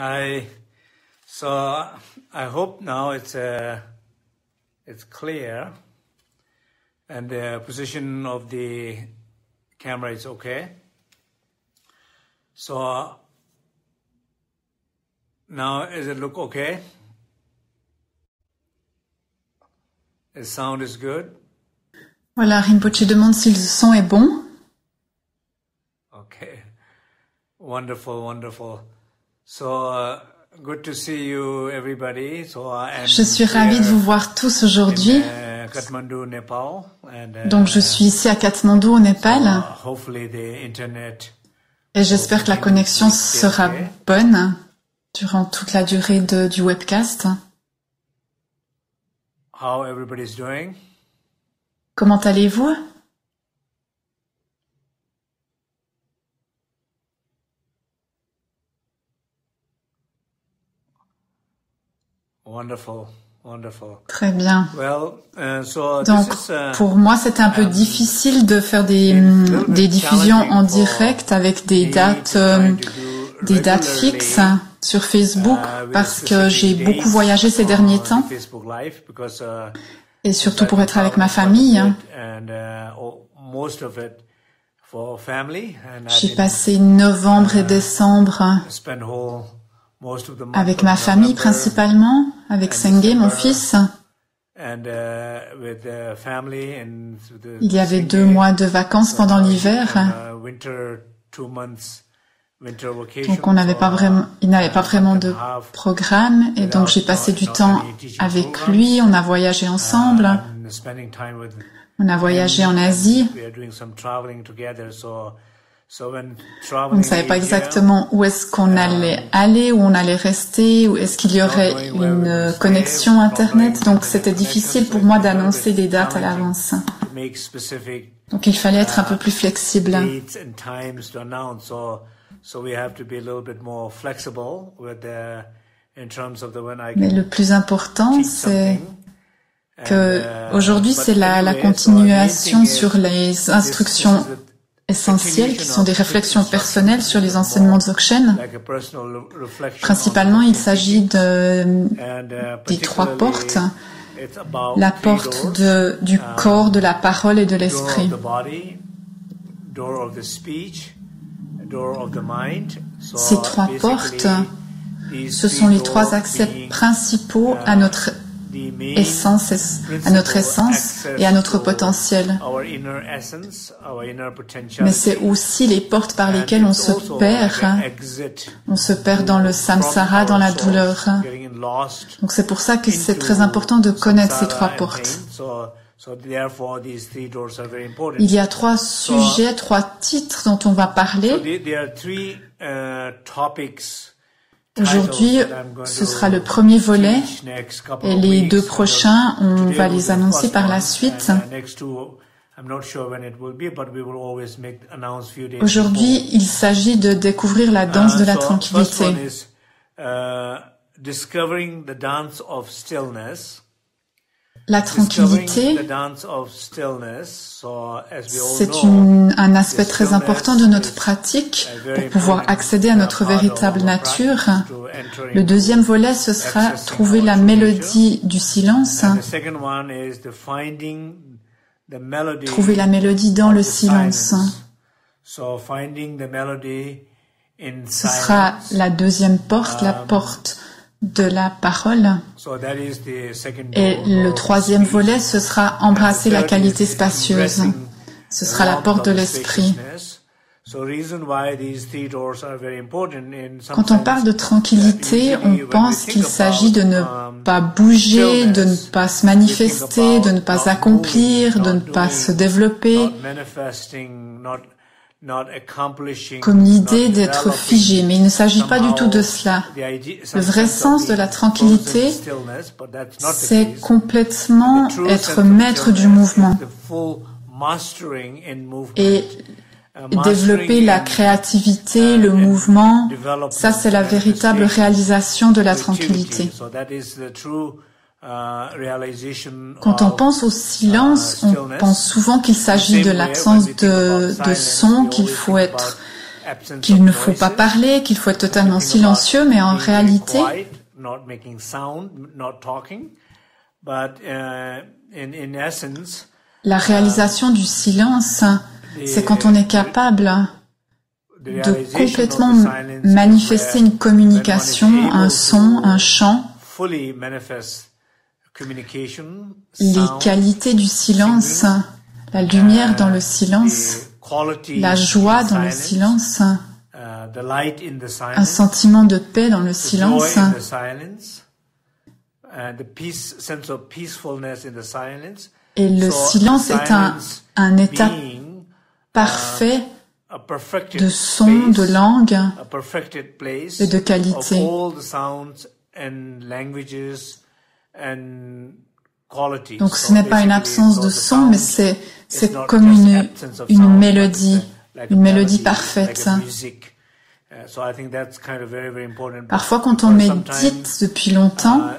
Hi. So I hope now it's clear, and the position of the camera is okay. So now does it look okay? The sound is good. Voilà, Rinpoche demande si le son est bon. Okay. Wonderful, wonderful. So good to see you, everybody. Je suis ravie de vous voir tous aujourd'hui. Kathmandu, Nepal, Donc je suis ici à Katmandou au Népal. Hopefully the internet. Et j'espère que la connexion sera bonne durant toute la durée du webcast. How everybody's doing? Comment allez-vous? Wonderful, wonderful. Très bien. Well, so Donc, this is, pour moi, c'était un peu difficile de faire des diffusions en direct avec des dates fixes sur Facebook parce que j'ai beaucoup voyagé ces derniers temps et surtout pour être avec ma famille. J'ai passé novembre et décembre avec ma famille principalement, avec Sengé, mon fils. Il y avait 2 mois de vacances pendant l'hiver. Donc il n'avait pas vraiment de programme et donc j'ai passé du temps avec lui, on a voyagé ensemble, on a voyagé en Asie. On ne savait pas exactement où est-ce qu'on allait aller, où on allait rester, où est-ce qu'il y aurait une connexion Internet. Donc c'était difficile pour moi d'annoncer des dates à l'avance. Donc il fallait être un peu plus flexible. Mais le plus important, c'est que aujourd'hui c'est la continuation sur les instructions essentielles qui sont des réflexions personnelles sur les enseignements de Dzogchen. Principalement, il s'agit des 3 portes. La porte du corps, de la parole et de l'esprit. Ces 3 portes, ce sont les 3 accès principaux à notre essence et à notre potentiel. Mais c'est aussi les portes par lesquelles on se perd. On se perd dans le samsara, dans la douleur. Donc c'est pour ça que c'est très important de connaître ces 3 portes. Il y a 3 sujets, 3 titres dont on va parler. Aujourd'hui, ce sera le premier volet et les 2 prochains, on va les annoncer par la suite. Aujourd'hui, il s'agit de découvrir la danse de la tranquillité. La tranquillité, c'est un aspect très important de notre pratique pour pouvoir accéder à notre véritable nature. Le 2e volet, ce sera trouver la mélodie du silence. Trouver la mélodie dans le silence. Ce sera la 2e porte, la porte de la parole. Et le 3e volet, ce sera embrasser la qualité spacieuse. Ce sera la porte de l'esprit. Quand on parle de tranquillité, on pense qu'il s'agit de ne pas bouger, de ne pas se manifester, de ne pas accomplir, de ne pas se développer, comme l'idée d'être figé, mais il ne s'agit pas du tout de cela. Le vrai sens de la tranquillité, c'est complètement être maître du mouvement et développer la créativité, le mouvement. Ça, c'est la véritable réalisation de la tranquillité. Quand on pense au silence, on pense souvent qu'il s'agit de l'absence de son, qu'il faut être qu'il ne faut pas parler, qu'il faut être totalement silencieux, mais en réalité, la réalisation du silence, c'est quand on est capable de complètement manifester une communication, un son, un chant. Les qualités du silence, la lumière dans le silence, la joie dans le silence, un sentiment de paix dans le silence, et le silence est un état parfait de son, de langue et de qualité. Donc ce n'est pas une absence de son, mais c'est comme une mélodie parfaite. Parfois quand on médite depuis longtemps,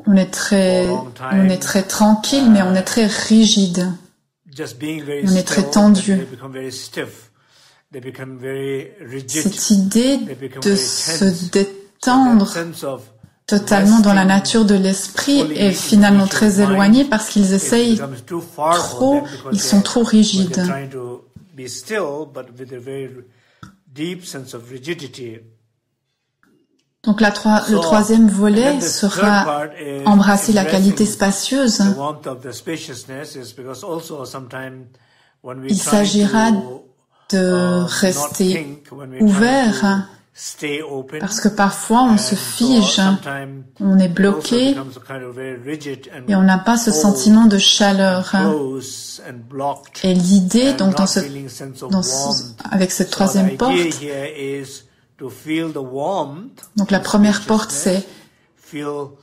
on est très tranquille, mais on est très rigide. On est très tendu. Cette idée de se détendre totalement dans la nature de l'esprit est finalement très éloignée parce qu'ils essayent trop, ils sont trop rigides. Donc le troisième volet sera embrasser la qualité spacieuse. Il s'agira de rester ouvert parce que parfois on se fige, on est bloqué et on n'a pas ce sentiment de chaleur. Et l'idée, donc avec cette troisième porte, donc la première porte, c'est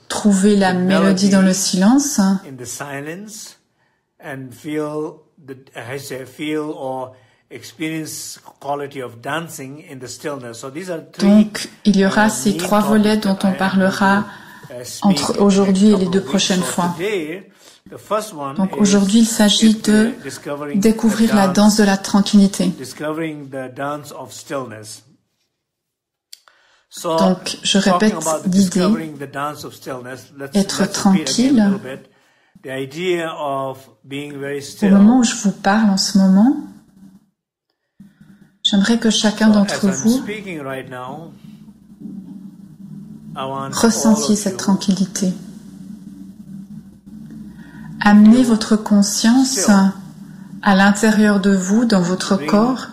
trouver la mélodie dans le silence. Donc, il y aura ces trois volets dont on parlera entre aujourd'hui et les deux prochaines fois. Donc, aujourd'hui, il s'agit de découvrir la danse de la tranquillité. Donc, je répète l'idée, être tranquille. Au moment où je vous parle en ce moment, j'aimerais que chacun d'entre vous ressentiez cette tranquillité. Amenez votre conscience à l'intérieur de vous, dans votre corps.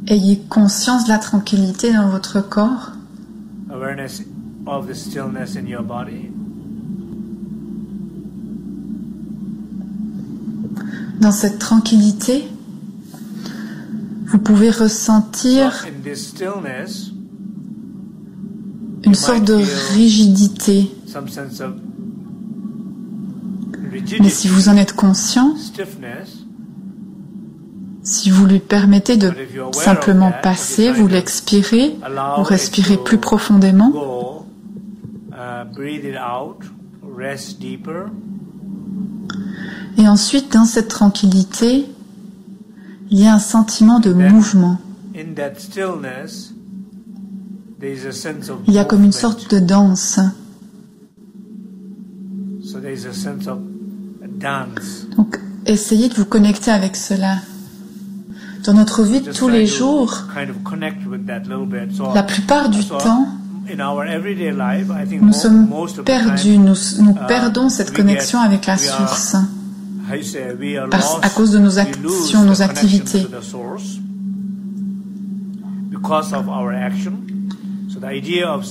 Ayez conscience de la tranquillité dans votre corps. Dans cette tranquillité, vous pouvez ressentir une sorte de rigidité. Mais si vous en êtes conscient, si vous lui permettez de simplement passer, vous l'expirez, vous respirez plus profondément. Et ensuite, dans cette tranquillité, il y a un sentiment de mouvement. Il y a comme une sorte de danse. Donc, essayez de vous connecter avec cela. Dans notre vie de tous les jours, la plupart du temps, nous sommes perdus, nous perdons cette connexion avec la source à cause de nos actions, nos activités.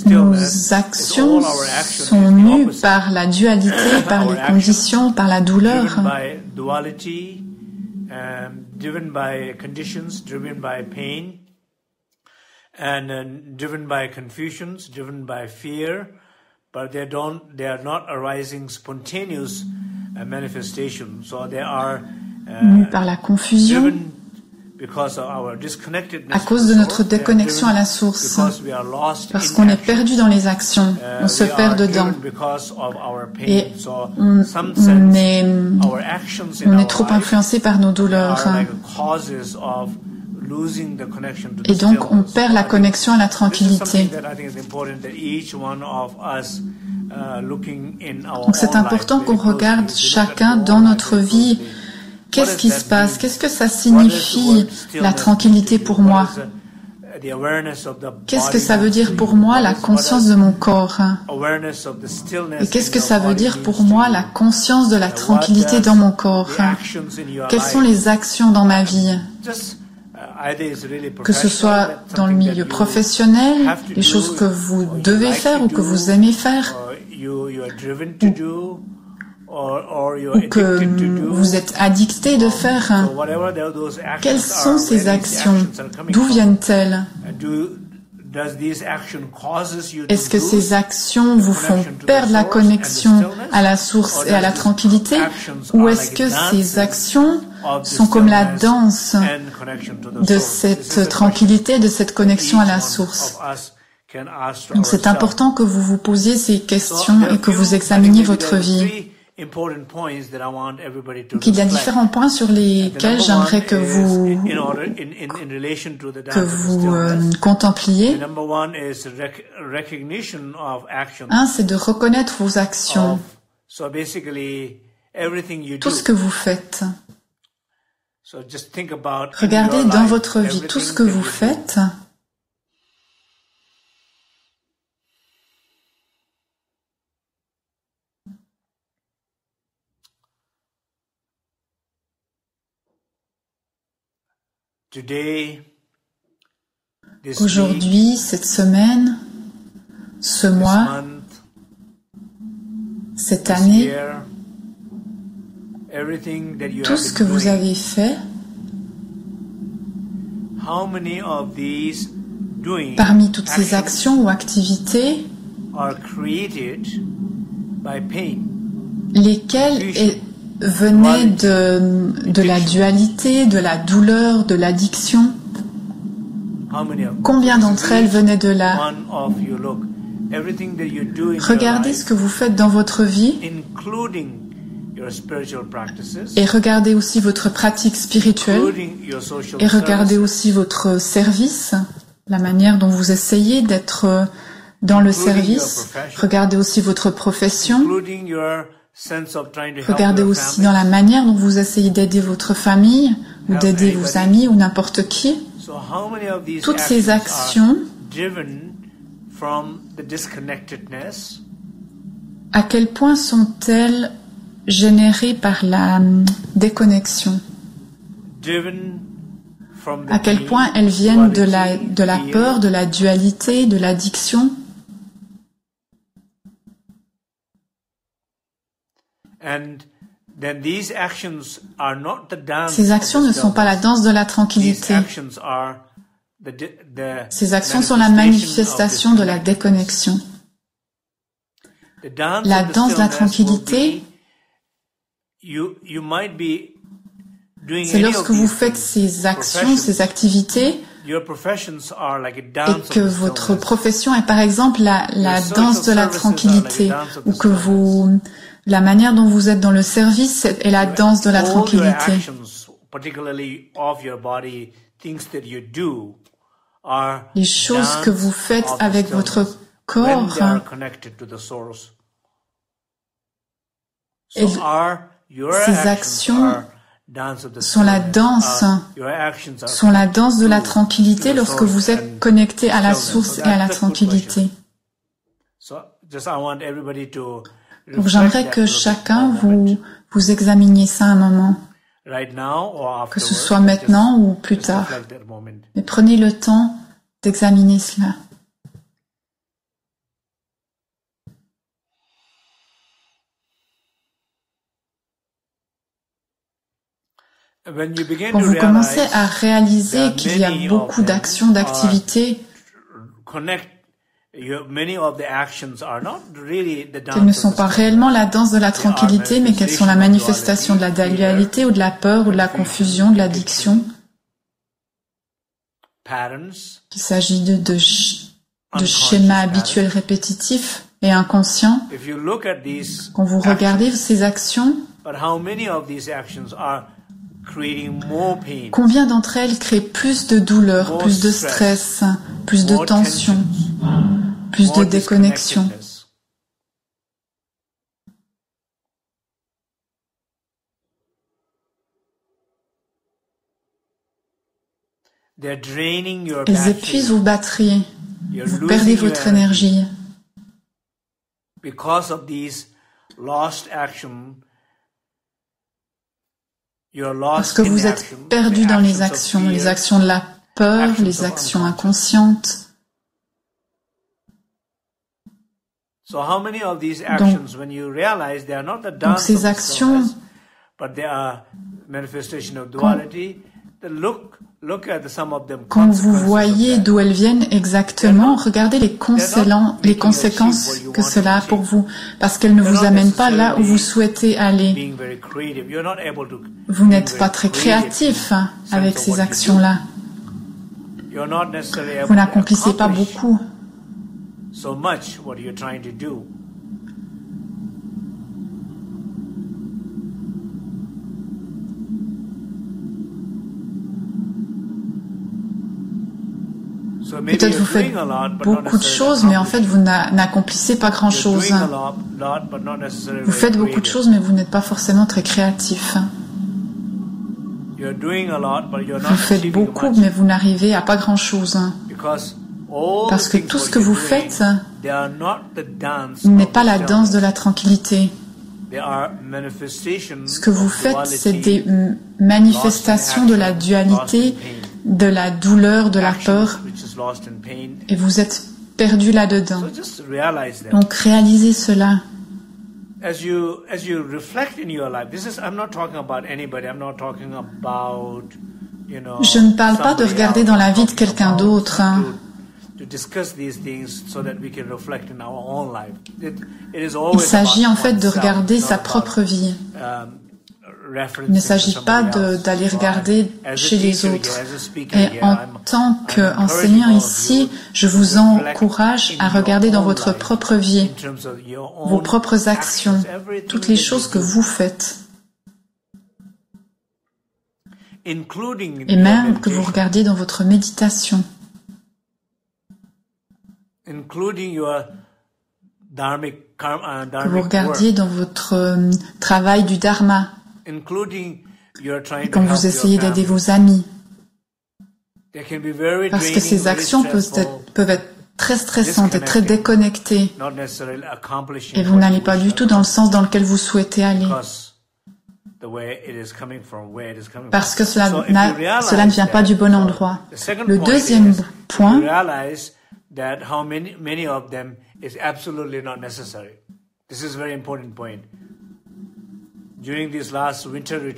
Nos actions sont mues par la dualité, par les conditions, par la douleur. Driven by conditions, driven by pain, and driven by confusions, driven by fear, but they are not arising spontaneous manifestations. So they are par la confusion, à cause de notre déconnexion à la source, parce qu'on est perdu dans les actions, on se perd dedans, et on est trop influencé par nos douleurs. Et donc, on perd la connexion à la tranquillité. Donc, c'est important qu'on regarde chacun dans notre vie. Qu'est-ce qui se passe? Qu'est-ce que ça signifie, la tranquillité pour moi? Qu'est-ce que ça veut dire pour moi, la conscience de mon corps? Et qu'est-ce que ça veut dire pour moi, la conscience de la tranquillité dans mon corps? Quelles sont les actions dans ma vie? Que ce soit dans le milieu professionnel, les choses que vous devez faire ou que vous aimez faire, ou que vous êtes addicté de faire. Quelles sont ces actions? D'où viennent-elles? Est-ce que ces actions vous font perdre la connexion à la source et à la tranquillité? Ou est-ce que ces actions sont comme la danse de cette tranquillité, de cette connexion à la source? Donc c'est important que vous vous posiez ces questions et que vous examiniez votre vie. Donc, il y a différents points sur lesquels j'aimerais que vous contempliez. Un, c'est de reconnaître vos actions, tout ce que vous faites. Regardez dans votre vie tout ce que vous faites. Aujourd'hui, cette semaine, ce mois, cette année, tout ce que vous avez fait, parmi toutes ces actions ou activités, lesquelles venaient de la dualité, de la douleur, de l'addiction? Combien d'entre elles venaient de là? Regardez ce que vous faites dans votre vie et regardez aussi votre pratique spirituelle et regardez aussi votre service, la manière dont vous essayez d'être dans le service. Regardez aussi votre profession. Regardez aussi dans la manière dont vous essayez d'aider votre famille ou d'aider vos amis ou n'importe qui. Toutes ces actions, à quel point sont-elles générées par la déconnexion? À quel point elles viennent de la peur, de la dualité, de l'addiction? Ces actions ne sont pas la danse de la tranquillité. Ces actions sont la manifestation de la déconnexion. La danse de la tranquillité, c'est lorsque vous faites ces actions, ces activités, et que votre profession est par exemple la danse de la tranquillité, ou que la manière dont vous êtes dans le service est la danse de la tranquillité. Les choses que vous faites avec votre corps, et ces actions sont la danse de la tranquillité lorsque vous êtes connecté à la source et à la tranquillité. Donc j'aimerais que chacun vous examiniez ça un moment, que ce soit maintenant ou plus tard. Mais prenez le temps d'examiner cela. Quand vous commencez à réaliser qu'il y a beaucoup d'actions, d'activités, qu'elles ne sont pas réellement la danse de la tranquillité, mais qu'elles sont la manifestation de la dualité ou de la peur ou de la confusion, de l'addiction. qu'il s'agit de schémas habituels répétitifs et inconscients. Quand vous regardez ces actions, combien d'entre elles créent plus de douleur, plus de stress, plus de tension, plus de déconnexion? Elles épuisent vos batteries, vous perdez votre énergie. Parce que vous êtes perdu dans les actions de la peur, les actions inconscientes. Donc ces actions, quand vous voyez d'où elles viennent exactement, regardez les conséquences que cela a pour vous, parce qu'elles ne vous amènent pas là où vous souhaitez aller. Vous n'êtes pas très créatif avec ces actions-là. Vous n'accomplissez pas beaucoup. Peut-être vous faites beaucoup de choses, mais en fait vous n'accomplissez pas grand-chose. Vous faites beaucoup de choses, mais vous n'êtes pas forcément très créatif. Vous faites beaucoup, mais vous n'arrivez à pas grand-chose. Parce que tout ce que vous faites n'est pas la danse de la tranquillité. Ce que vous faites, c'est des manifestations de la dualité, de la douleur, de la peur, et vous êtes perdu là-dedans. Donc réalisez cela. Je ne parle pas de regarder dans la vie de quelqu'un d'autre. Il s'agit en fait de regarder sa propre vie. Il ne s'agit pas d'aller regarder chez les autres. Et en tant qu'enseignant ici, je vous encourage à regarder dans votre propre vie, vos propres actions, toutes les choses que vous faites. Et même que vous regardiez dans votre méditation. Que vous regardiez dans votre travail du dharma. Et quand vous essayez d'aider vos amis. Parce que ces actions peuvent être très stressantes et très déconnectées. Et vous n'allez pas du tout dans le sens dans lequel vous souhaitez aller. Parce que cela ne vient pas du bon endroit. Le deuxième point,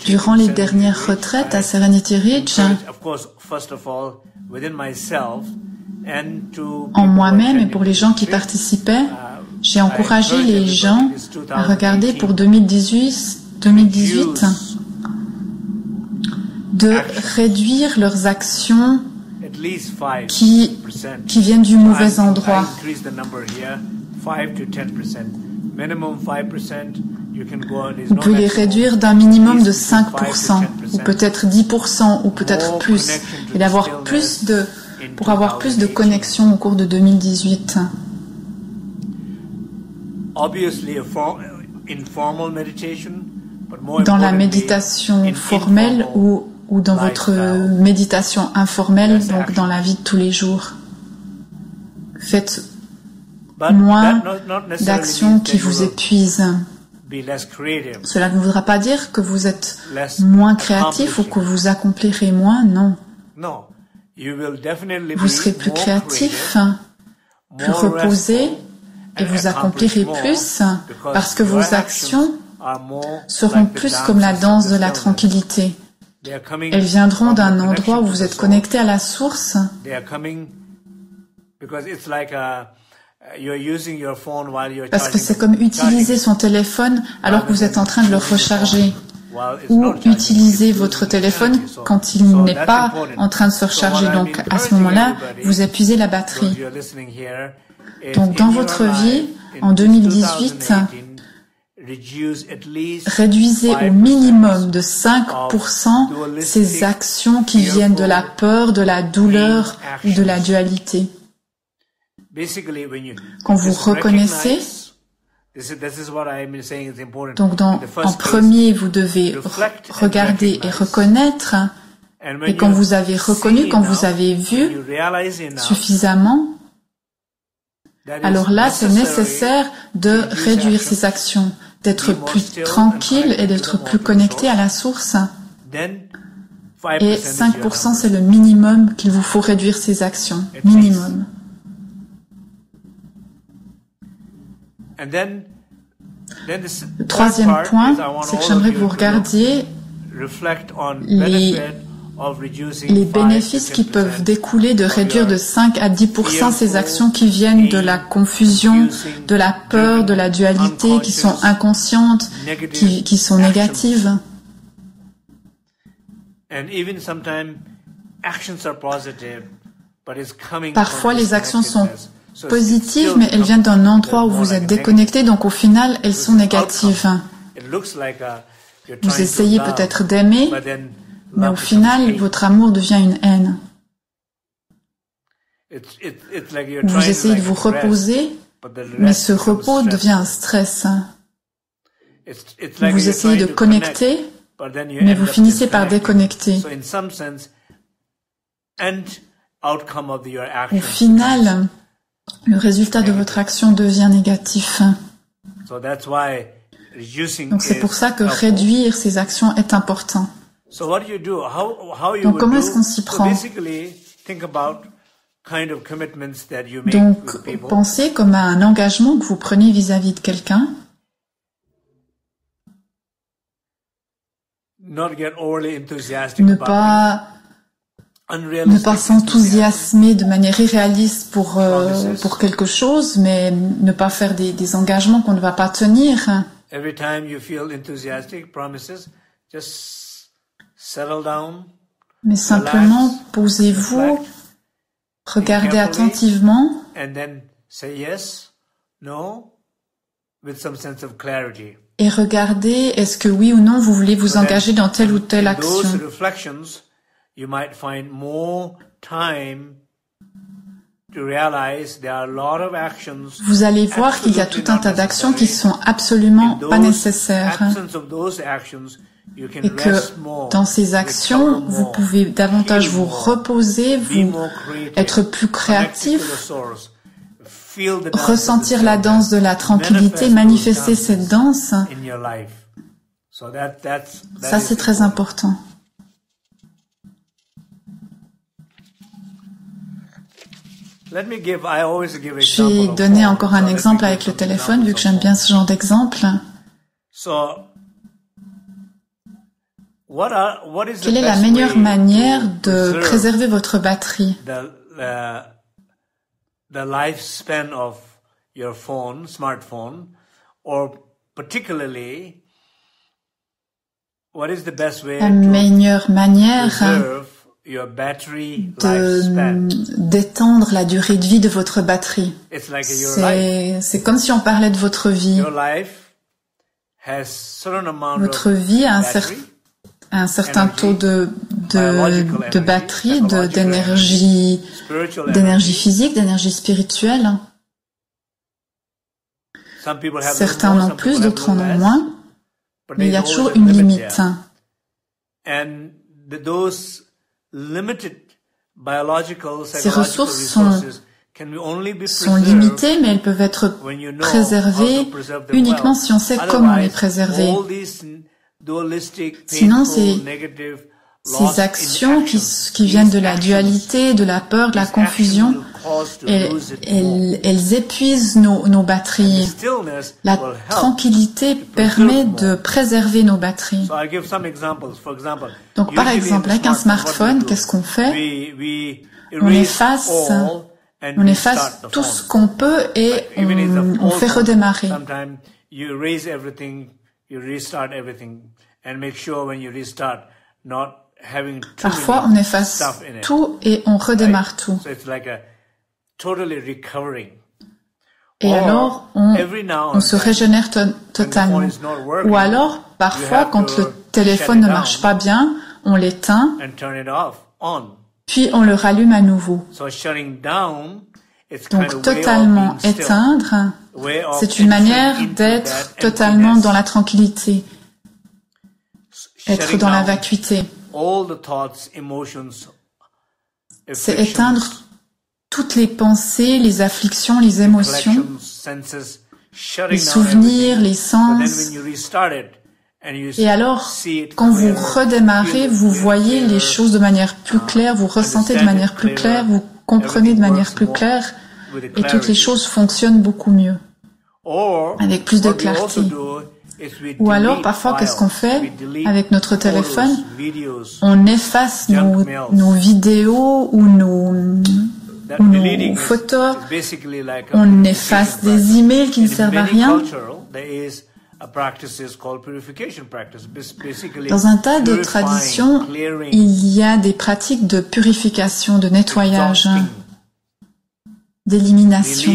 durant les dernières retraites à Serenity Ridge, en moi-même et pour les gens qui participaient, j'ai encouragé les gens à regarder pour 2018 de réduire leurs actions qui viennent du mauvais endroit. Vous pouvez les réduire d'un minimum de 5%, ou peut-être 10%, ou peut-être plus, et pour avoir plus de connexion au cours de 2018. Dans la méditation formelle ou dans votre méditation informelle, donc dans la vie de tous les jours. Faites moins d'actions qui vous épuisent. Cela ne voudra pas dire que vous êtes moins créatif ou que vous accomplirez moins, non. Vous serez plus créatif, plus reposé et vous accomplirez plus parce que vos actions seront plus comme la danse de la tranquillité. Elles viendront d'un endroit où vous êtes connecté à la source. Parce que c'est comme utiliser son téléphone alors que vous êtes en train de le recharger. ou utilisez votre téléphone quand il n'est pas en train de se recharger. Donc à ce moment-là, vous épuisez la batterie. Donc dans votre vie, en 2018, réduisez au minimum de 5% ces actions qui viennent de la peur, de la douleur ou de la dualité. Quand vous reconnaissez, donc en premier, vous devez regarder et reconnaître, et quand vous avez reconnu, quand vous avez vu suffisamment, alors là, c'est nécessaire de réduire ces actions, d'être plus tranquille et d'être plus connecté à la source. Et 5%, c'est le minimum qu'il vous faut réduire ces actions. Minimum. Le troisième point, c'est que j'aimerais que vous regardiez les bénéfices qui peuvent découler de réduire de 5 à 10% ces actions qui viennent de la confusion, de la peur, de la dualité, qui sont inconscientes, qui sont négatives. Parfois, les actions sont positives, mais elles viennent d'un endroit où vous êtes déconnecté, donc au final, elles sont négatives. Vous essayez peut-être d'aimer, mais au final, votre amour devient une haine. Vous essayez de vous reposer, mais ce repos devient un stress. Vous essayez de connecter, mais vous finissez par déconnecter. Au final, le résultat de votre action devient négatif. Donc c'est pour ça que réduire ces actions est important. Donc comment est-ce qu'on s'y prend? Donc pensez comme à un engagement que vous prenez vis-à-vis de quelqu'un. Ne pas s'enthousiasmer de manière irréaliste pour quelque chose, mais ne pas faire des engagements qu'on ne va pas tenir. Mais simplement, posez-vous, regardez attentivement et regardez est-ce que oui ou non vous voulez vous engager dans telle ou telle action. Vous allez voir qu'il y a tout un tas d'actions qui sont absolument pas nécessaires. Et que dans ces actions, vous pouvez davantage vous reposer, être plus créatif, ressentir la danse de la tranquillité, manifester cette danse. Ça, c'est très important. Je vais donner encore un exemple avec le téléphone, vu que j'aime bien ce genre d'exemple. Quelle est la meilleure manière de préserver votre batterie? La meilleure manière d'étendre la durée de vie de votre batterie. C'est comme si on parlait de votre vie. Votre vie a un certain taux de batterie, d'énergie physique, d'énergie spirituelle. Certains en ont plus, d'autres en ont moins, mais il y a toujours une limite. Ces ressources sont limitées, mais elles peuvent être préservées uniquement si on sait comment les préserver. Sinon, ces actions qui viennent de la dualité, de la peur, de la confusion, elles épuisent nos batteries. La tranquillité permet de préserver nos batteries. Donc, par exemple, avec un smartphone, qu'est-ce qu'on fait? On efface tout ce qu'on peut et on fait redémarrer. Parfois, on efface tout et on redémarre tout. Et alors, on se régénère totalement. Ou alors, parfois, quand le téléphone ne marche pas bien, on l'éteint, puis on le rallume à nouveau. Donc, totalement éteindre, c'est une manière d'être totalement dans la tranquillité, être dans la vacuité. C'est éteindre toutes les pensées, les afflictions, les émotions, les souvenirs, les sens. Et alors, quand vous redémarrez, vous voyez les choses de manière plus claire, vous ressentez de manière plus claire, vous comprenez de manière plus claire, et toutes les choses fonctionnent beaucoup mieux, avec plus de clarté. Ou alors, parfois, qu'est-ce qu'on fait avec notre téléphone? On efface nos vidéos ou nos photos, on efface des emails qui ne servent à rien. Dans un tas de traditions, il y a des pratiques de purification, de nettoyage, d'élimination.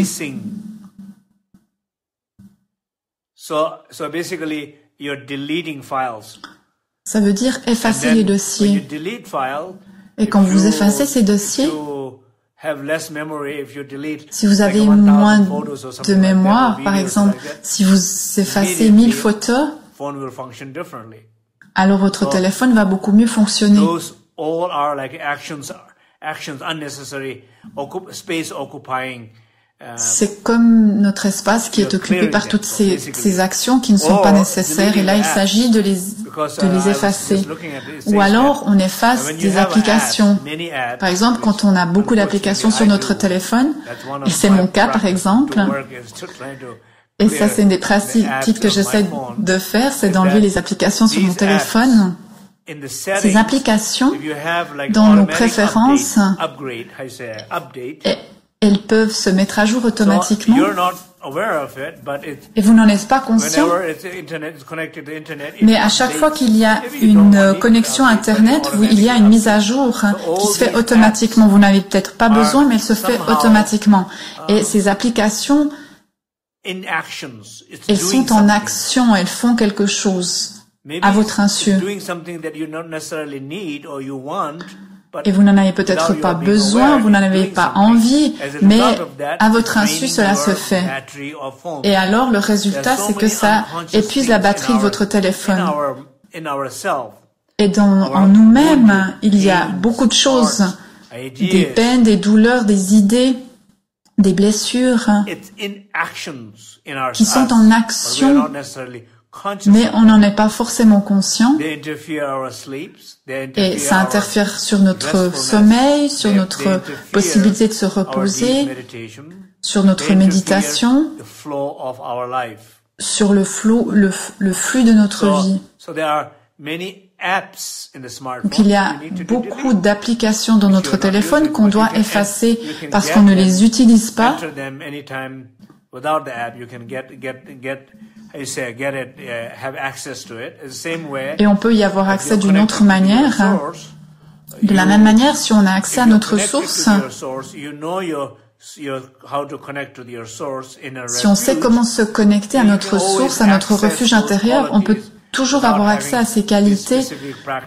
Ça veut dire effacer les dossiers. Et quand vous effacez ces dossiers, si vous avez moins de mémoire, par exemple, si vous effacez 1000 photos, alors votre téléphone va beaucoup mieux fonctionner. C'est comme notre espace qui est occupé par toutes ces actions qui ne sont pas nécessaires. Et là, il s'agit de les effacer. Ou alors, on efface des applications. Par exemple, quand on a beaucoup d'applications sur notre téléphone, et c'est mon cas par exemple, et ça c'est une des pratiques que j'essaie de faire, c'est d'enlever les applications sur mon téléphone. Ces applications, dans nos préférences, elles peuvent se mettre à jour automatiquement et vous n'en êtes pas conscient. Mais à chaque fois qu'il y a une connexion Internet, il y a une mise à jour qui se fait automatiquement. Vous n'avez peut-être pas besoin, mais elle se fait automatiquement. Et ces applications, elles sont en action, elles font quelque chose à votre insu. Et vous n'en avez peut-être pas besoin, vous n'en avez pas envie, mais à votre insu, cela se fait. Et alors, le résultat, c'est que ça épuise la batterie de votre téléphone. Et en nous-mêmes, il y a beaucoup de choses, des peines, des douleurs, des idées, des blessures qui sont en action, mais on n'en est pas forcément conscient. Et ça interfère sur notre sommeil, sur notre possibilité de se reposer, sur notre méditation, sur le flux de notre vie. Donc il y a beaucoup d'applications dans notre téléphone qu'on doit effacer parce qu'on ne les utilise pas. Et on peut y avoir accès d'une autre manière. De la même manière, si on a accès à notre source, si on sait comment se connecter à notre source, à notre refuge intérieur, on peut toujours avoir accès à ces qualités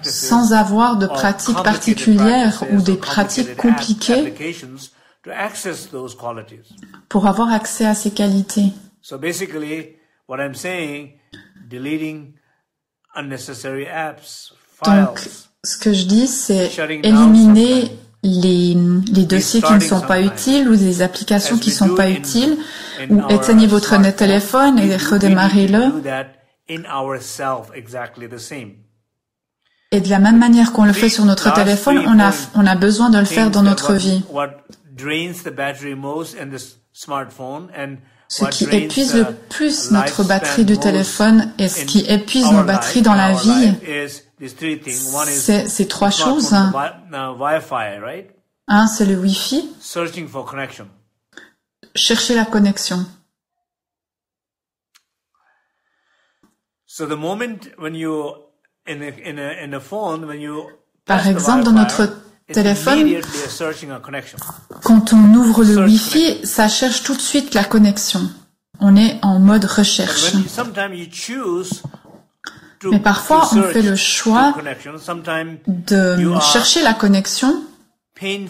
sans avoir de pratiques particulières ou des pratiques compliquées pour avoir accès à ces qualités. Donc, ce que je dis, c'est éliminer les dossiers qui ne sont pas utiles ou les applications qui ne sont pas utiles, ou éteignez votre téléphone et redémarrez-le. Et de la même manière qu'on le fait sur notre téléphone, on a besoin de le faire dans notre vie. Ce qui épuise le plus notre batterie du téléphone et ce qui épuise nos batteries dans la vie, c'est ces trois choses. Un, c'est le Wi-Fi. Chercher la connexion. Par exemple, dans notre téléphone, quand on ouvre le Wi-Fi, ça cherche tout de suite la connexion. On est en mode recherche. Mais parfois, on fait le choix de chercher la connexion. Et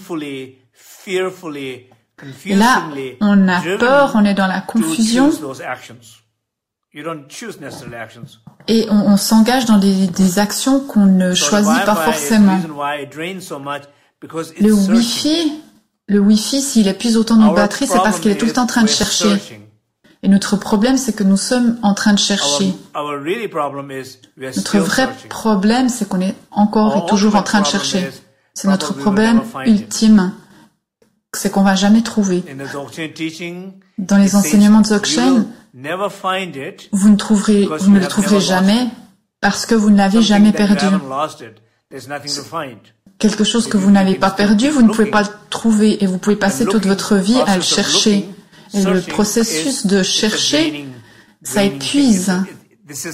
là, on a peur, on est dans la confusion. Et on s'engage dans des actions qu'on ne choisit pas forcément. Le Wi-Fi, s'il épuise autant notre batterie, c'est parce qu'il est tout le temps en train de chercher. Et notre problème, c'est que nous sommes en train de chercher. Notre vrai problème, c'est qu'on est encore et toujours en train de chercher. C'est notre problème ultime. C'est qu'on va jamais trouver. Dans les enseignements de Dzogchen, vous ne le trouverez jamais parce que vous ne l'avez jamais perdu. Quelque chose que vous n'avez pas perdu, vous ne pouvez pas le trouver et vous pouvez passer toute votre vie à le chercher. Et le processus de chercher, ça épuise. C'est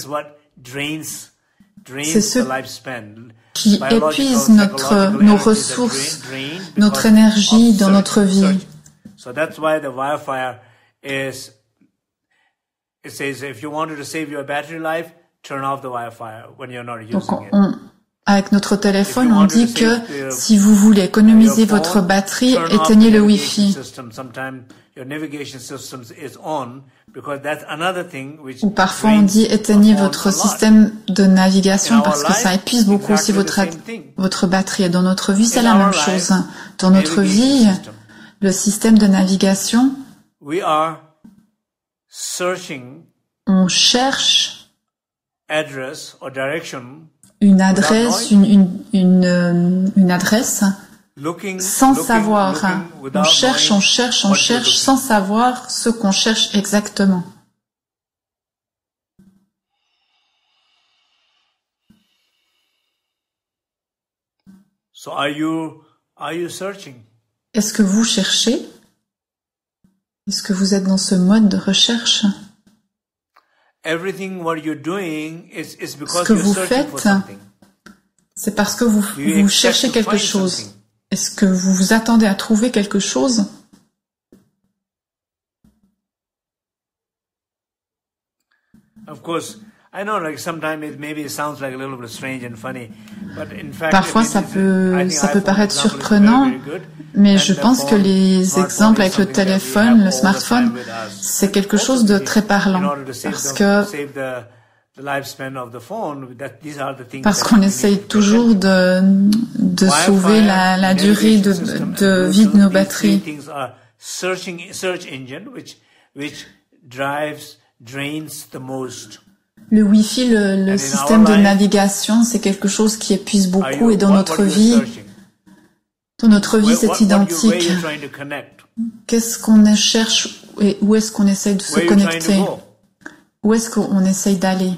ce qui épuise nos ressources, notre énergie dans notre vie. Donc, avec notre téléphone, on dit que si vous voulez économiser votre batterie, éteignez le Wi-Fi. Ou parfois on dit éteignez votre système de navigation parce que ça épuise beaucoup si votre batterie est. Dans notre vie, c'est la même chose. Dans notre vie, le système de navigation, on cherche une adresse, une adresse sans savoir. On cherche sans savoir ce qu'on cherche exactement. Est-ce que vous cherchez? Est-ce que vous êtes dans ce mode de recherche? Ce que vous faites, c'est parce que vous cherchez quelque chose. Est-ce que vous vous attendez à trouver quelque chose? Parfois, ça peut paraître surprenant, mais je pense que les exemples avec le téléphone, le smartphone, c'est quelque chose de très parlant, parce qu'on essaye toujours de sauver la durée de vie de nos batteries. Le Wi-Fi, le système de navigation, c'est quelque chose qui épuise beaucoup et dans notre vie, c'est identique. Qu'est-ce qu'on cherche et où est-ce qu'on essaye de se connecter? Où est-ce qu'on essaye d'aller?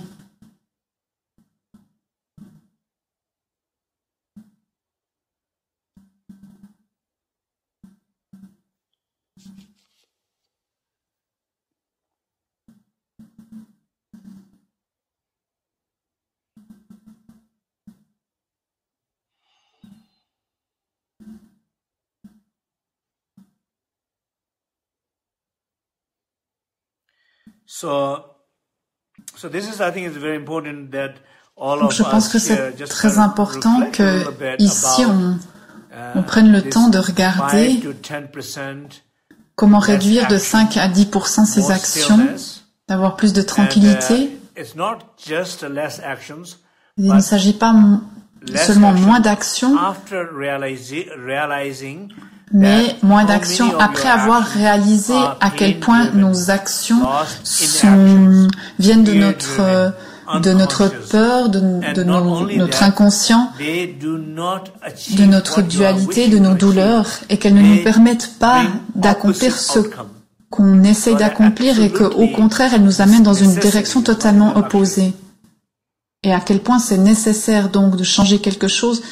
Donc je pense que c'est très important que ici on prenne le temps de regarder comment réduire de 5 à 10% ces actions, d'avoir plus de tranquillité. Il ne s'agit pas seulement moins d'actions, mais moins d'actions après avoir réalisé à quel point nos actions viennent de notre peur, de notre inconscient, de notre dualité, de nos douleurs, et qu'elles ne nous permettent pas d'accomplir ce qu'on essaye d'accomplir et qu'au contraire, elles nous amènent dans une direction totalement opposée. Et à quel point c'est nécessaire donc de changer quelque chose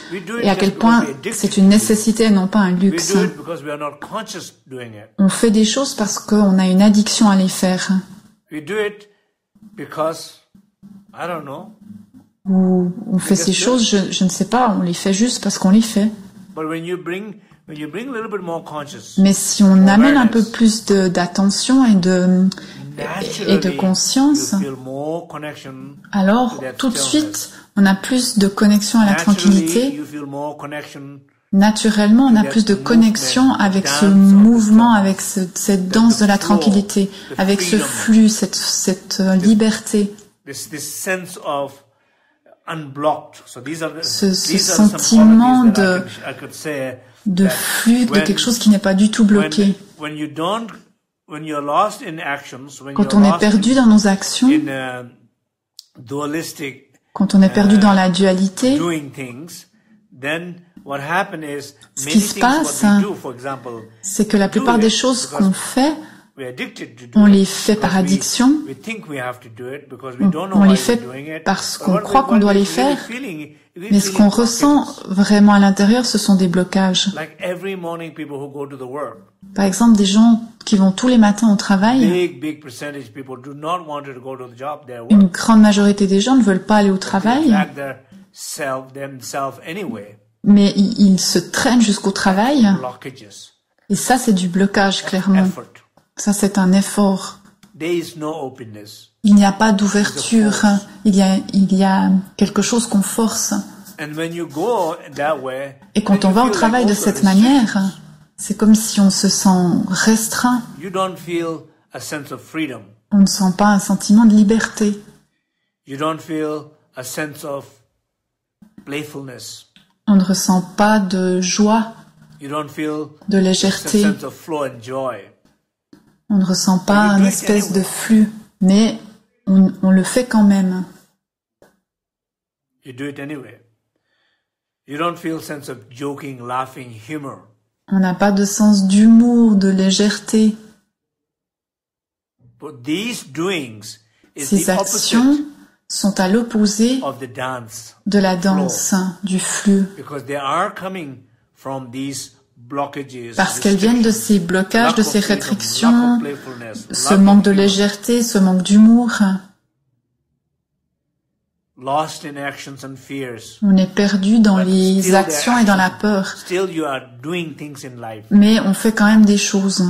et à quel point c'est une nécessité et non pas un luxe. On fait des choses parce qu'on a une addiction à les faire. On où on fait ces choses, je ne sais pas, on les fait juste parce qu'on les fait. Mais si on amène un peu plus d'attention et de conscience, alors tout de suite, on a plus de connexion à la tranquillité. Naturellement, on a plus de connexion avec ce mouvement, avec cette danse de la tranquillité, avec ce flux, cette liberté. Ce sentiment de flux, de quelque chose qui n'est pas du tout bloqué. Quand on est perdu dans nos actions, quand on est perdu dans la dualité, ce qui se passe, c'est que la plupart des choses qu'on fait, on les fait par addiction, on les fait parce qu'on croit qu'on doit les faire, mais ce qu'on ressent vraiment à l'intérieur, ce sont des blocages. Par exemple, des gens qui vont tous les matins au travail, une grande majorité des gens ne veulent pas aller au travail, mais ils se traînent jusqu'au travail, et ça c'est du blocage clairement. Ça c'est un effort. Il n'y a pas d'ouverture, il y a quelque chose qu'on force. Et quand on va au travail de cette manière, c'est comme si on se sent restreint. On ne sent pas un sentiment de liberté. On ne ressent pas de joie, de légèreté. On ne ressent pas une espèce de flux, mais on le fait quand même. On n'a pas de sens d'humour, de légèreté. Ces actions sont à l'opposé de la danse, du flux. Parce qu'elles viennent de ces blocages, de ces restrictions, ce manque de légèreté, ce manque d'humour. On est perdu dans les actions et dans la peur. Mais on fait quand même des choses.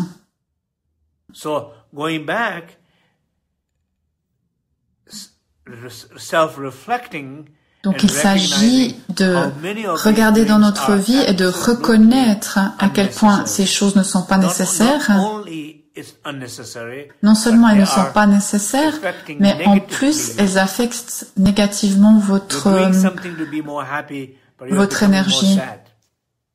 Donc il s'agit de regarder dans notre vie et de reconnaître à quel point ces choses ne sont pas nécessaires. Non seulement elles ne sont pas nécessaires, mais en plus elles affectent négativement votre énergie.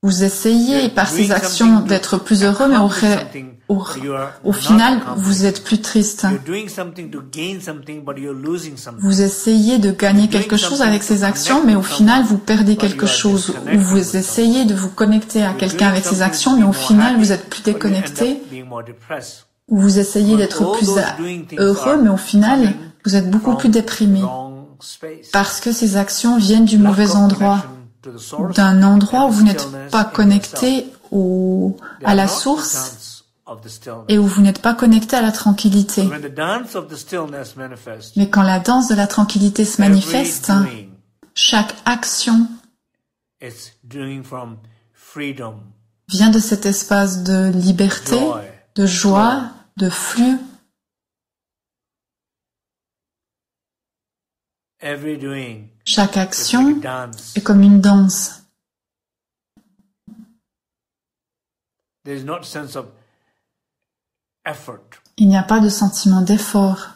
Vous essayez par ces actions d'être plus heureux, mais au final, vous êtes plus triste. Vous essayez de gagner quelque chose avec ces actions, mais au final, vous perdez quelque chose. Ou vous essayez de vous connecter à quelqu'un avec ces actions, mais au final, vous êtes plus déconnecté. Ou vous essayez d'être plus heureux, mais au final, vous êtes beaucoup plus déprimé. Parce que ces actions viennent du mauvais endroit. D'un endroit où vous n'êtes pas connecté à la source et où vous n'êtes pas connecté à la tranquillité. Mais quand la danse de la tranquillité se manifeste, chaque action vient de cet espace de liberté, de joie, de flux. Chaque action est comme une danse. Il n'y a pas de sentiment d'effort.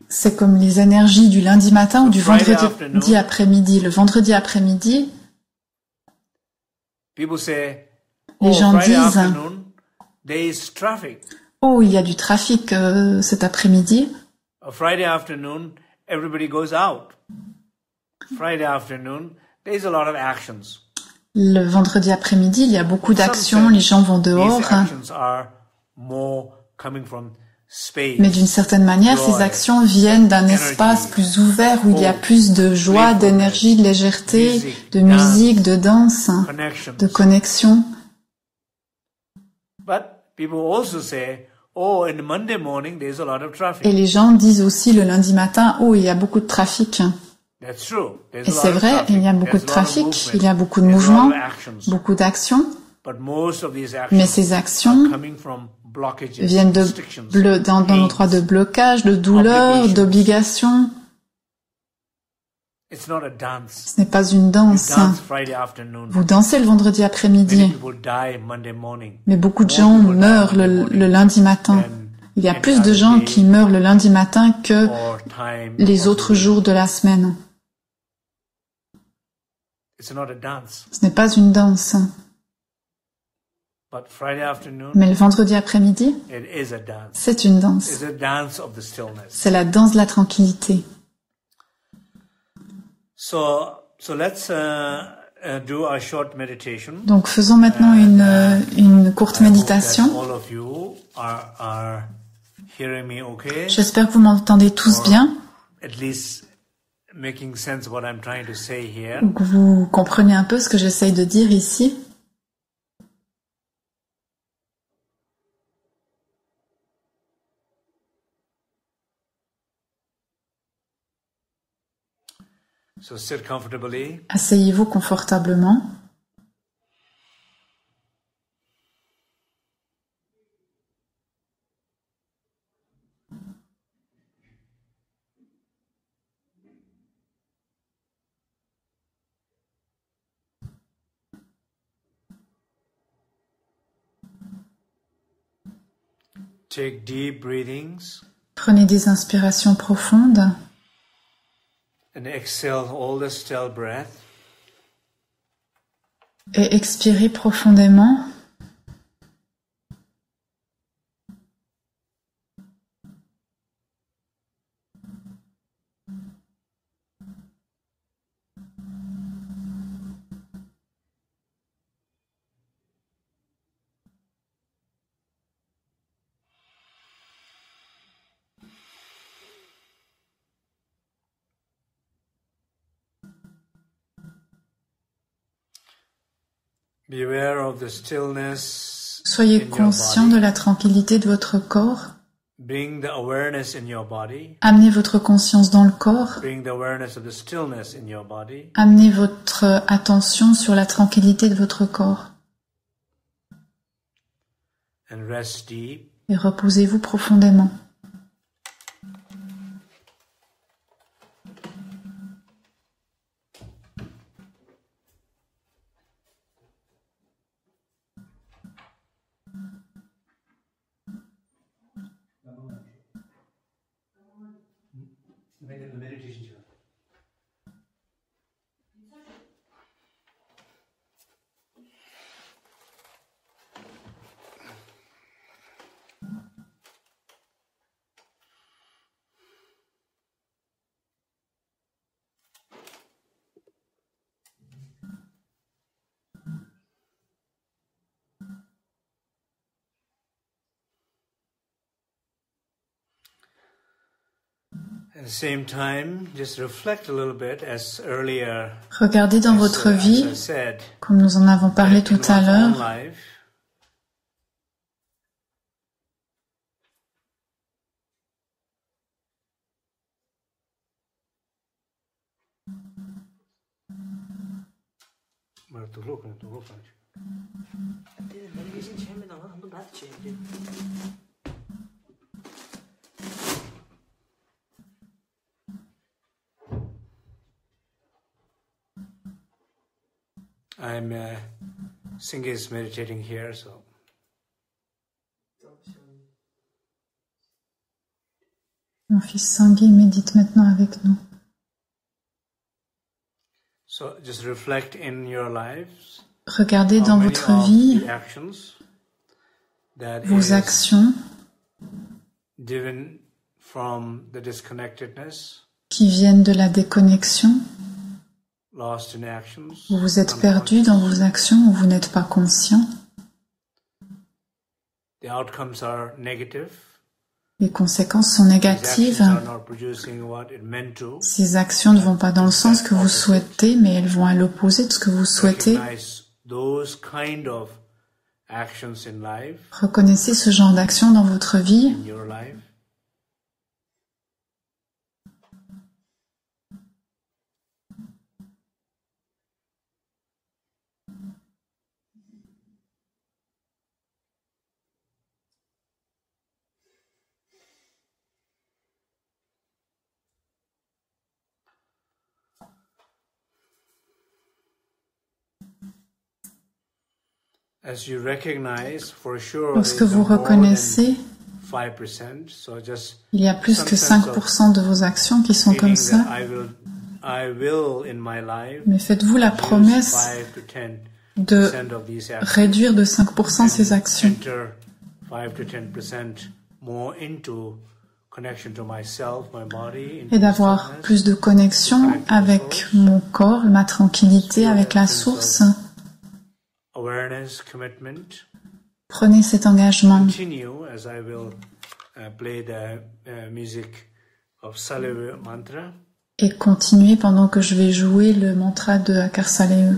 C'est comme les énergies du lundi matin ou du vendredi après-midi. Le vendredi après-midi, les gens disent « Oh, il y a du trafic cet après-midi. » Le vendredi après-midi, il y a beaucoup d'actions, les gens vont dehors. Mais d'une certaine manière, ces actions viennent d'un espace plus ouvert où il y a plus de joie, d'énergie, de légèreté, de musique, de danse, de connexion. People also say, oh, in Monday morning, there's a lot of traffic. Et les gens disent aussi le lundi matin, oh, il y a beaucoup de trafic. That's true. Et c'est vrai, il y a beaucoup de trafic, il y a beaucoup de mouvements, beaucoup d'actions. Mais ces actions viennent d'endroits de blocage, de douleur, d'obligation. Ce n'est pas une danse. Vous dansez le vendredi après-midi. Mais beaucoup de gens meurent le lundi matin. Il y a plus de gens qui meurent le lundi matin que les autres jours de la semaine. Ce n'est pas une danse. Mais le vendredi après-midi, c'est une danse. C'est la danse de la tranquillité. Donc faisons maintenant une courte méditation. J'espère que vous m'entendez tous bien. Ou que vous comprenez un peu ce que j'essaye de dire ici. Asseyez-vous confortablement. Take deep breathings. Prenez des inspirations profondes. And exhale all the still breath. Et expirez profondément. Beware of the stillness. Soyez conscient de la tranquillité de votre corps. Bring the awareness in your body. Amenez votre conscience dans le corps. Bring the awareness of the stillness in your body. Amenez votre attention sur la tranquillité de votre corps. And rest deep. Et reposez-vous profondément. At the same time, just reflect a little bit as earlier. Regardez dans votre vie, comme nous en avons parlé tout à l'heure, I'm Singh is meditating here, so. Mon fils Sanghi médite maintenant avec nous. So just reflect in your lives. Regardez dans votre vie vos actions qui viennent de la déconnexion. Vous vous êtes perdu dans vos actions ou vous n'êtes pas conscient. Les conséquences sont négatives. Ces actions ne vont pas dans le sens que vous souhaitez, mais elles vont à l'opposé de ce que vous souhaitez. actions in life, reconnaissez ce genre d'action dans votre vie. in your life. As you recognize, for sure, Lorsque vous reconnaissez, 5%, so just il y a plus que 5% de vos actions qui sont comme ça. I will in my life Mais faites-vous la promesse 5 to 10% de of these actions réduire de 5% ces actions. enter 5 to 10% more into connection to myself, my body, Et d'avoir plus de connexion avec mon corps, ma tranquillité, avec la source. Awareness, commitment. Prenez cet engagement. Continue as I will play the music of Salve mantra. Et continuez pendant que je vais jouer le mantra de Akarsaleu.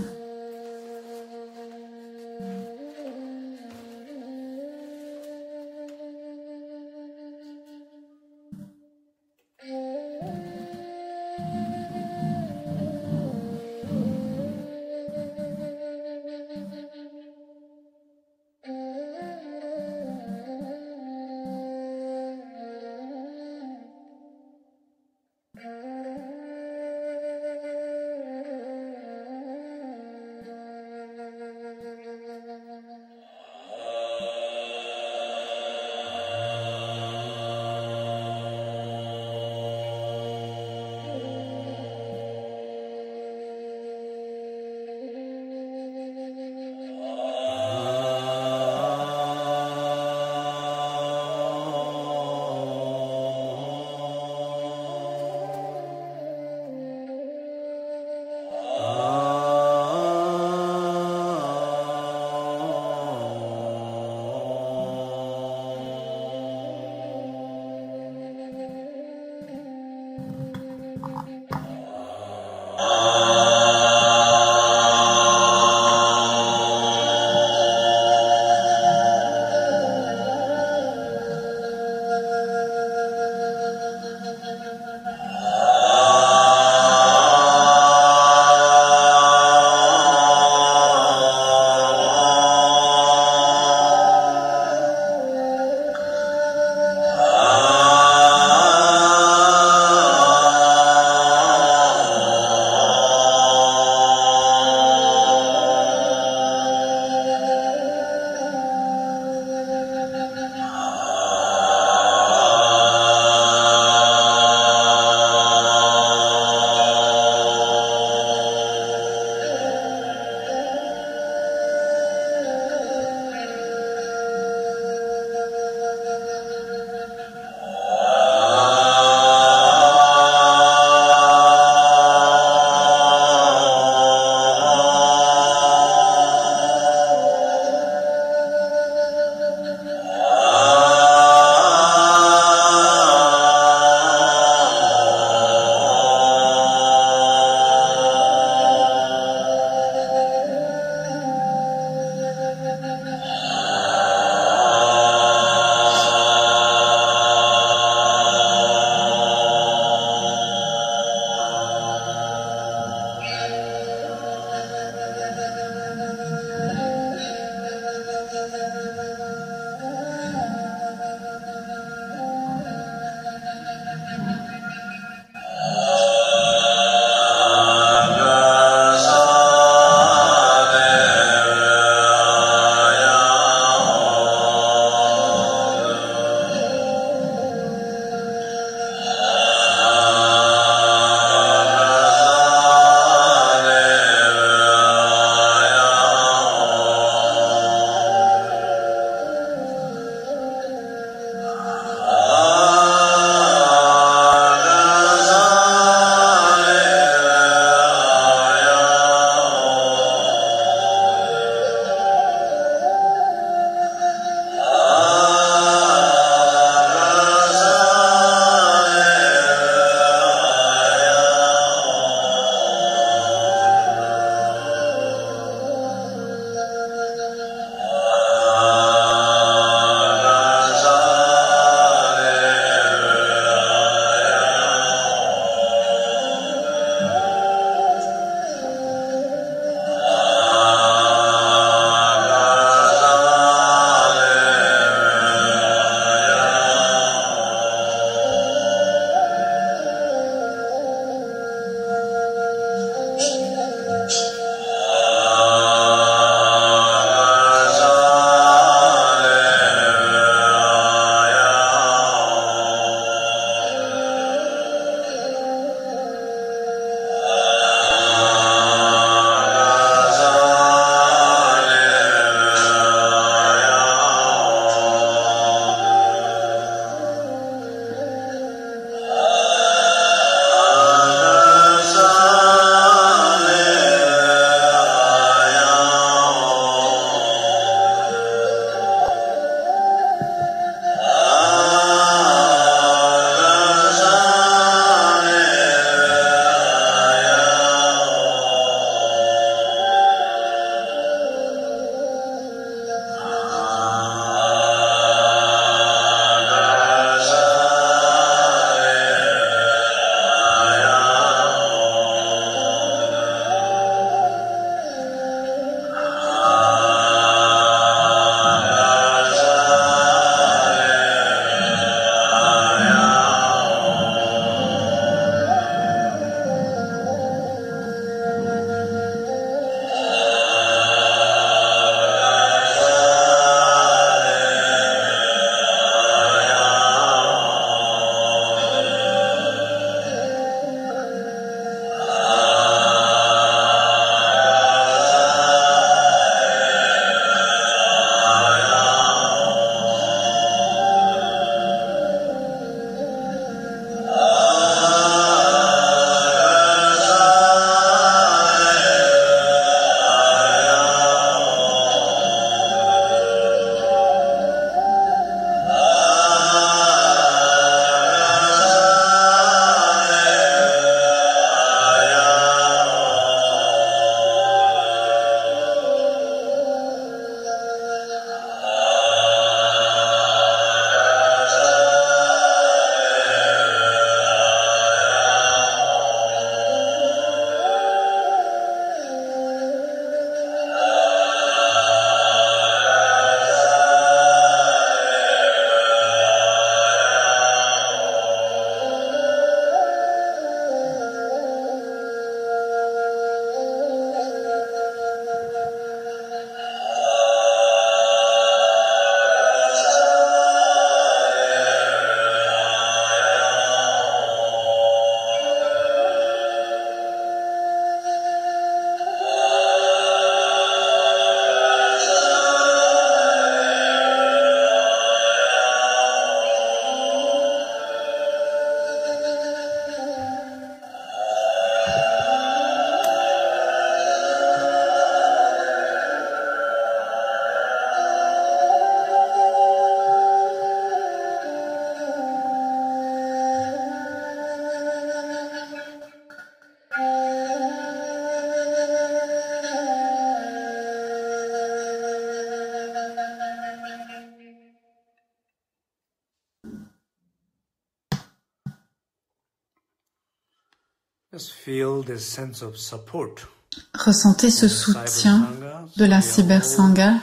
Ressentez ce soutien de la Cybersangha.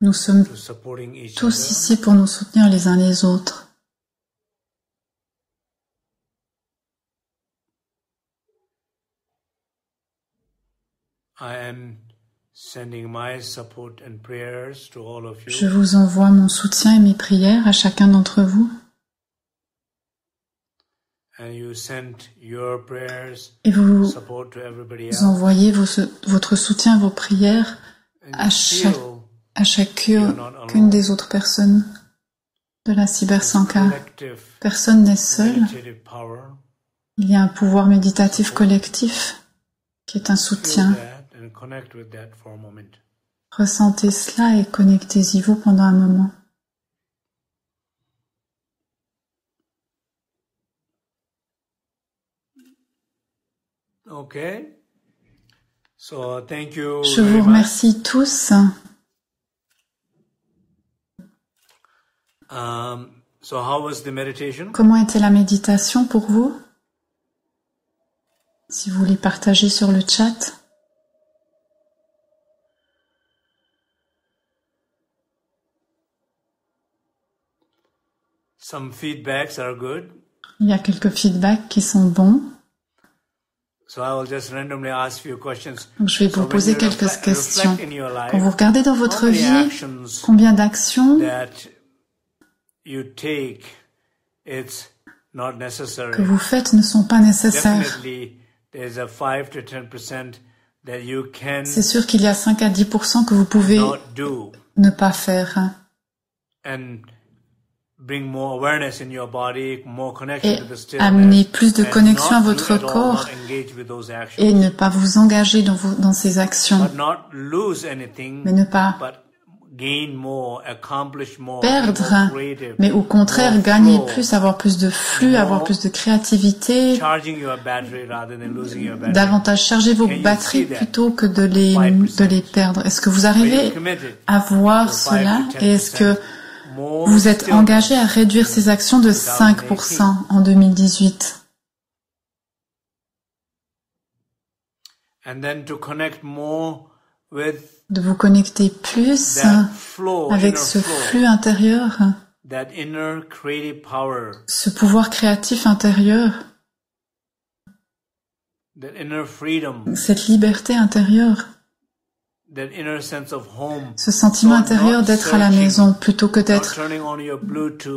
Nous sommes tous ici pour nous soutenir les uns les autres. Je vous envoie mon soutien et mes prières à chacun d'entre vous. Et vous envoyez votre soutien, vos prières à chacune des autres personnes de la Cybersangha. Personne n'est seul. Il y a un pouvoir méditatif collectif qui est un soutien. Ressentez cela et connectez-y vous pendant un moment. Okay. So, thank you Je vous remercie tous. So how was the meditation? Comment était la méditation pour vous? Si vous voulez partager sur le chat. Some feedbacks are good. Il y a quelques feedbacks qui sont bons. So I will just randomly ask few questions. Donc je vais vous poser quelques questions. Quand vous regardez dans votre vie, combien d'actions que vous faites ne sont pas nécessaires? C'est sûr qu'il y a 5 à 10% que vous pouvez ne pas faire. Et amener plus de connexion à votre corps et ne pas vous engager dans ces actions, mais ne pas perdre, mais au contraire gagner plus, avoir plus de flux, avoir plus de créativité, davantage charger vos batteries plutôt que de les perdre. Est-ce que vous arrivez à voir cela et est-ce que vous êtes engagé à réduire ces actions de 5% en 2018. De vous connecter plus avec ce flux intérieur, ce pouvoir créatif intérieur, cette liberté intérieure. Ce sentiment intérieur d'être à la maison plutôt que d'être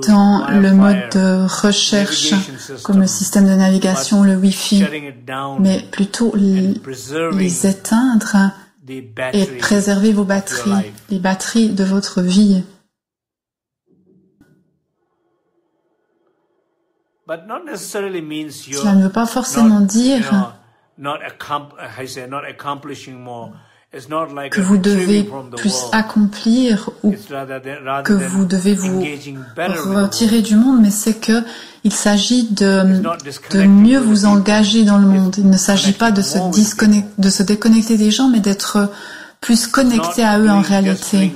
dans le mode de recherche comme le système de navigation, le Wi-Fi, mais plutôt les éteindre et préserver vos batteries, les batteries de votre vie. Cela ne veut pas forcément dire que vous devez plus accomplir ou que vous devez vous retirer du monde, mais c'est que il s'agit de mieux vous engager dans le monde. Il ne s'agit pas de se déconnecter des gens, mais d'être plus connecté à eux en réalité.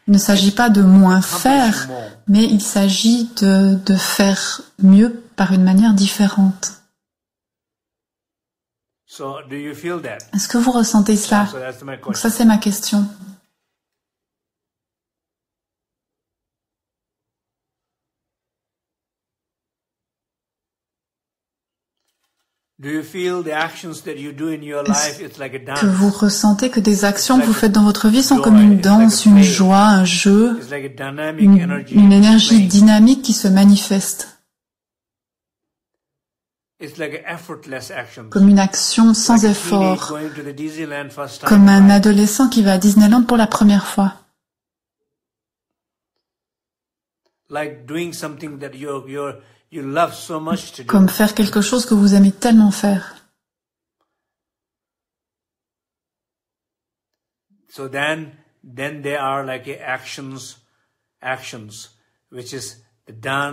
Il ne s'agit pas de moins faire, mais il s'agit de faire mieux par une manière différente. Est-ce que vous ressentez cela? Donc ça, c'est ma question. Est-ce que vous ressentez que des actions que vous faites dans votre vie sont comme une danse, une joie, un jeu, une énergie dynamique qui se manifeste? Comme une action sans effort, comme un adolescent qui va à Disneyland pour la première fois. Comme faire quelque chose que vous aimez tellement faire.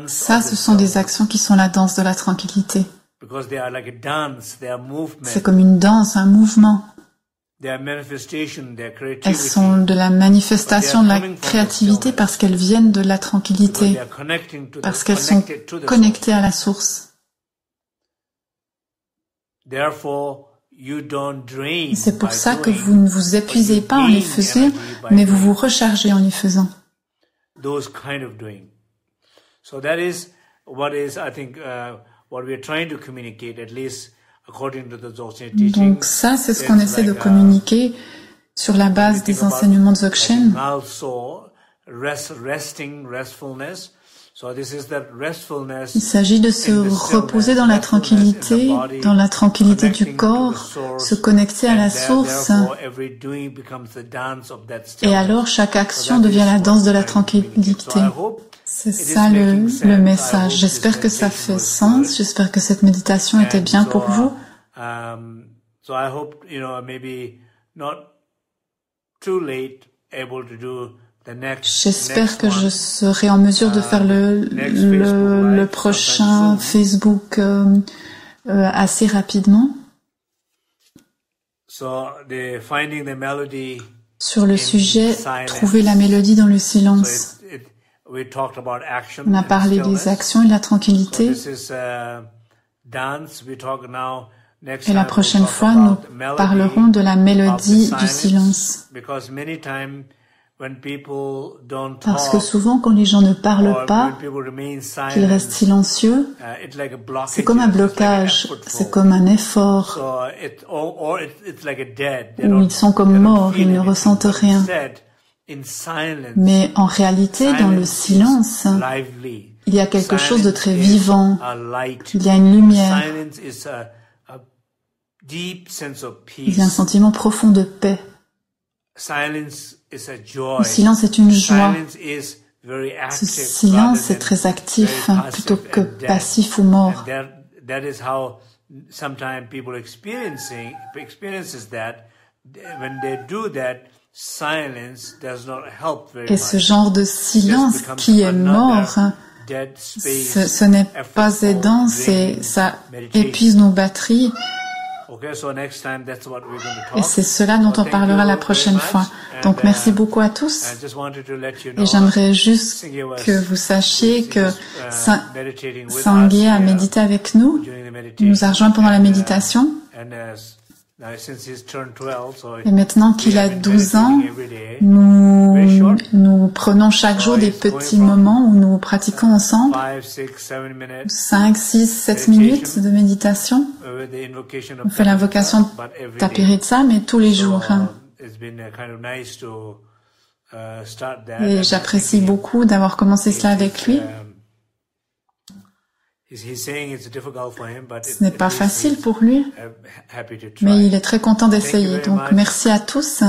Ça, ce sont des actions qui sont la danse de la tranquillité. C'est comme une danse, un mouvement. Elles sont de la manifestation de la créativité parce qu'elles viennent de la tranquillité, parce qu'elles sont connectées à la source. C'est pour ça que vous ne vous épuisez pas en les faisant, mais vous vous rechargez en les faisant. Those kind of doing. So that is what is, I think, what we are trying to communicate, at least according to the Dzogchen teaching. Donc ça, c'est ce qu'on essaie de communiquer sur la base des enseignements de Dzogchen. Also, restfulness. So this is that restfulness. Il s'agit de se reposer dans la tranquillité du corps, se connecter à la source. Et alors, chaque action devient la danse de la tranquillité. C'est ça le message. J'espère que ça fait sens. J'espère que cette méditation était bien pour vous. So I hope, maybe not too late able to do. J'espère que je serai en mesure de faire le prochain Facebook assez rapidement. Sur le sujet, trouver la mélodie dans le silence. On a parlé des actions et de la tranquillité. Et la prochaine fois, nous parlerons de la mélodie du silence. Parce que souvent, quand les gens ne parlent pas, qu'ils restent silencieux, c'est comme un blocage, c'est comme un effort, où ils sont comme morts, ils ne ressentent rien. Mais en réalité, dans le silence, il y a quelque chose de très vivant, il y a une lumière, il y a un sentiment profond de paix. Le silence est une joie. Ce silence est très actif plutôt que passif ou mort. Et ce genre de silence qui est mort, ce n'est pas aidant, ça épuise nos batteries. Et c'est cela dont on parlera la prochaine fois. Donc merci beaucoup à tous. Et j'aimerais juste que vous sachiez que Sangye a médité avec nous. Il nous a rejoints pendant la méditation. Et maintenant qu'il a 12 ans, nous prenons chaque jour des petits moments où nous pratiquons ensemble 5, 6, 7 minutes de méditation. On fait l'invocation de Tapiritsa, mais tous les jours. Et j'apprécie beaucoup d'avoir commencé cela avec lui. Ce n'est pas facile pour lui, mais il est très content d'essayer. Donc merci à tous.